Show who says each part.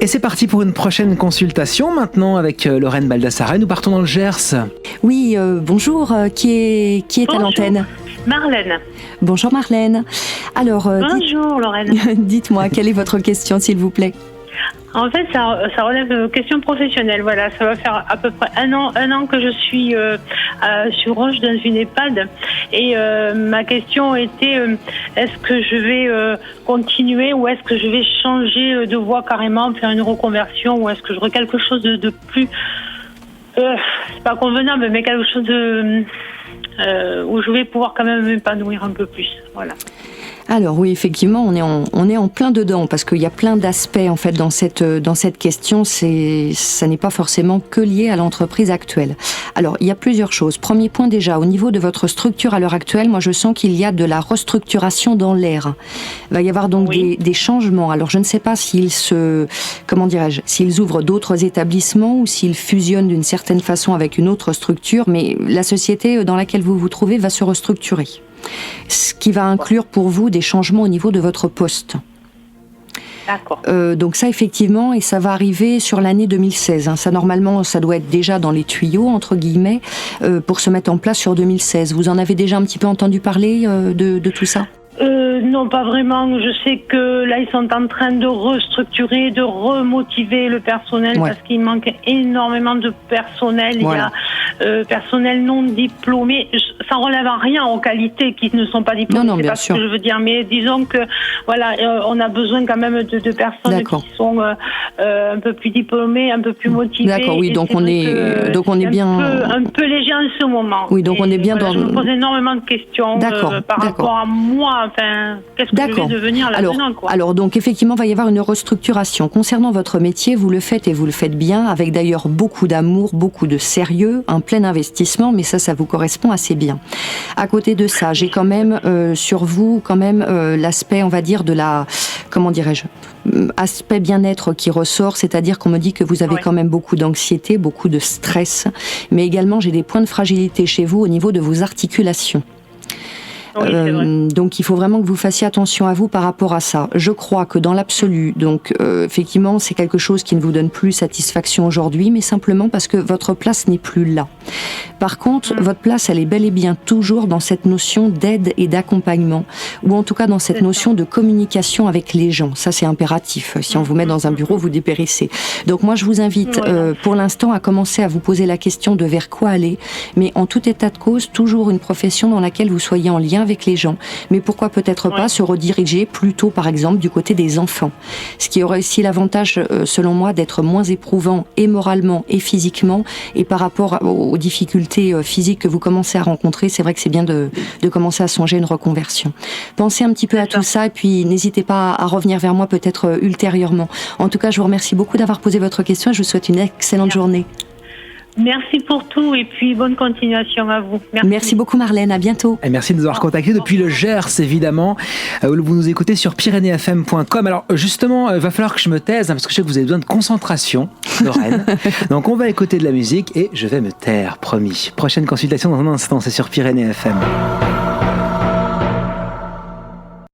Speaker 1: Et c'est parti pour une prochaine consultation maintenant avec Lorraine Baldassare. Nous partons dans le Gers.
Speaker 2: Oui, bonjour. Qui est
Speaker 3: Bonjour.
Speaker 2: à l'antenne?
Speaker 3: Marlène.
Speaker 2: Bonjour Marlène. Alors,
Speaker 3: Bonjour Lorraine.
Speaker 2: dites-moi, quelle est votre question s'il vous plaît?
Speaker 3: En fait, ça relève de questions professionnelles. Voilà, ça va faire à peu près un an que je suis sur Roche dans une EHPAD. Et ma question était, est-ce que je vais continuer ou est-ce que je vais changer de voie carrément, faire une reconversion, ou est-ce que j'aurai quelque chose de plus, c'est pas convenable, mais quelque chose de où je vais pouvoir quand même m'épanouir un peu plus. Voilà.
Speaker 2: Alors oui, effectivement, on est en plein dedans parce qu'il y a plein d'aspects en fait dans cette question. Ça n'est pas forcément que lié à l'entreprise actuelle. Alors il y a plusieurs choses. Premier point déjà, au niveau de votre structure à l'heure actuelle, moi je sens qu'il y a de la restructuration dans l'air. Il va y avoir donc des changements. Alors je ne sais pas s'ils s'ils ouvrent d'autres établissements ou s'ils fusionnent d'une certaine façon avec une autre structure, mais la société dans laquelle vous vous trouvez va se restructurer. Ce qui va inclure pour vous des changements au niveau de votre poste.
Speaker 3: D'accord.
Speaker 2: Donc ça effectivement, et ça va arriver sur l'année 2016. Ça normalement, ça doit être déjà dans les tuyaux entre guillemets pour se mettre en place sur 2016. Vous en avez déjà un petit peu entendu parler de tout ça?
Speaker 3: Non, pas vraiment. Je sais que là, ils sont en train de restructurer, de remotiver le personnel parce qu'il manque énormément de personnel.
Speaker 2: Voilà.
Speaker 3: Il y a personnel non diplômé. Ça relève à rien aux qualités qui ne sont pas diplômées.
Speaker 2: Non,
Speaker 3: c'est
Speaker 2: bien
Speaker 3: pas
Speaker 2: sûr.
Speaker 3: ce que je veux dire. Mais disons que voilà, on a besoin quand même de personnes qui sont un peu plus diplômées, un peu plus motivées.
Speaker 2: D'accord, oui. Donc on est bien
Speaker 3: un peu léger en ce moment.
Speaker 2: Oui, donc on est bien dans.
Speaker 3: Je me pose énormément de questions par rapport à moi. Enfin, qu'est-ce que je vais devenir là-dedans, quoi.
Speaker 2: Alors, donc, effectivement, il va y avoir une restructuration. Concernant votre métier, vous le faites et vous le faites bien, avec d'ailleurs beaucoup d'amour, beaucoup de sérieux, un plein investissement, mais ça vous correspond assez bien. À côté de ça, j'ai quand même sur vous, l'aspect, on va dire, de la, comment dirais-je, aspect bien-être qui ressort, c'est-à-dire qu'on me dit que vous avez quand même beaucoup d'anxiété, beaucoup de stress, mais également j'ai des points de fragilité chez vous au niveau de vos articulations.
Speaker 3: Oui,
Speaker 2: donc il faut vraiment que vous fassiez attention à vous par rapport à ça. Je crois que dans l'absolu, donc effectivement c'est quelque chose qui ne vous donne plus satisfaction aujourd'hui, mais simplement parce que votre place n'est plus là. Par contre, votre place, elle est bel et bien toujours dans cette notion d'aide et d'accompagnement, ou en tout cas dans cette notion de communication avec les gens. Ça, c'est impératif. Si on vous met dans un bureau, vous dépérissez. Donc moi, je vous invite pour l'instant à commencer à vous poser la question de vers quoi aller, mais en tout état de cause, toujours une profession dans laquelle vous soyez en lien avec les gens. Mais pourquoi peut-être pas se rediriger plutôt, par exemple, du côté des enfants. Ce qui aurait aussi l'avantage, selon moi, d'être moins éprouvant et moralement et physiquement, et par rapport aux difficultés physiques que vous commencez à rencontrer, c'est vrai que c'est bien de commencer à songer une reconversion. Pensez un petit peu à tout ça et puis n'hésitez pas à revenir vers moi peut-être ultérieurement. En tout cas, je vous remercie beaucoup d'avoir posé votre question et je vous souhaite une excellente journée.
Speaker 3: Merci pour tout et puis bonne continuation à vous.
Speaker 2: Merci beaucoup Marlène, à bientôt.
Speaker 1: Et merci de nous avoir contactés depuis le Gers, évidemment. Vous nous écoutez sur pyrénéefm.com. Alors justement, il va falloir que je me taise, parce que je sais que vous avez besoin de concentration, Lorraine. Donc on va écouter de la musique et je vais me taire, promis. Prochaine consultation dans un instant, c'est sur Pyrénées FM.